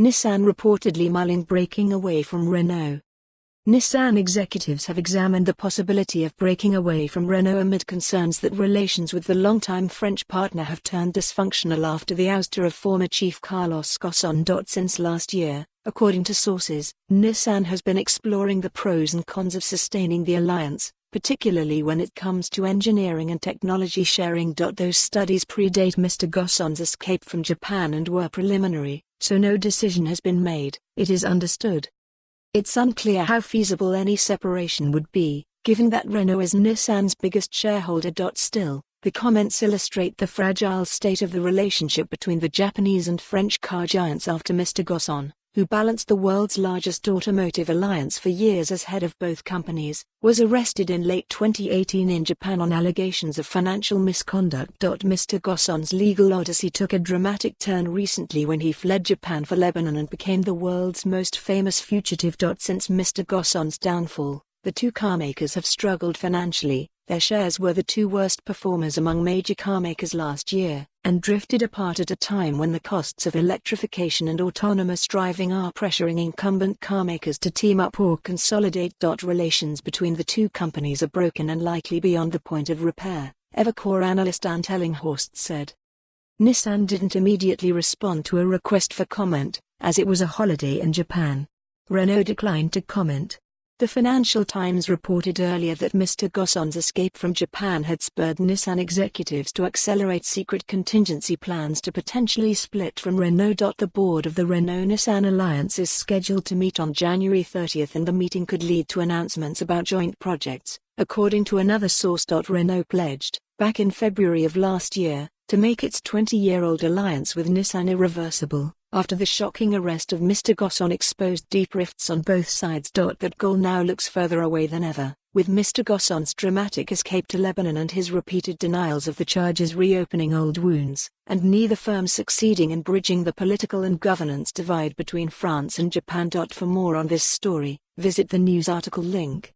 Nissan reportedly mulling breaking away from Renault. Nissan executives have examined the possibility of breaking away from Renault amid concerns that relations with the longtime French partner have turned dysfunctional after the ouster of former chief Carlos Ghosn.Since last year. According to sources, Nissan has been exploring the pros and cons of sustaining the alliance, particularly when it comes to engineering and technology sharing. Those studies predate Mr Ghosn's escape from Japan and were preliminary, so no decision has been made, it is understood. It's unclear how feasible any separation would be, given that Renault is Nissan's biggest shareholder. Still, the comments illustrate the fragile state of the relationship between the Japanese and French car giants after Mr Ghosn, who balanced the world's largest automotive alliance for years as head of both companies, was arrested in late 2018 in Japan on allegations of financial misconduct. Mr Ghosn's legal odyssey took a dramatic turn recently when he fled Japan for Lebanon and became the world's most famous fugitive. Since Mr Ghosn's downfall, the two carmakers have struggled financially. Their shares were the two worst performers among major carmakers last year, and drifted apart at a time when the costs of electrification and autonomous driving are pressuring incumbent carmakers to team up or consolidate. Relations between the two companies are broken and likely beyond the point of repair, Evercore analyst Arndt Ellinghorst said. Nissan didn't immediately respond to a request for comment, as it was a holiday in Japan. Renault declined to comment. The Financial Times reported earlier that Mr Ghosn's escape from Japan had spurred Nissan executives to accelerate secret contingency plans to potentially split from Renault. The board of the Renault-Nissan alliance is scheduled to meet on January 30 and the meeting could lead to announcements about joint projects, according to another source. Renault pledged, back in February of last year, to make its 20-year-old alliance with Nissan irreversible, after the shocking arrest of Mr Ghosn exposed deep rifts on both sides. That goal now looks further away than ever, with Mr Ghosn's dramatic escape to Lebanon and his repeated denials of the charges reopening old wounds, and neither firm succeeding in bridging the political and governance divide between France and Japan. For more on this story, visit the news article link.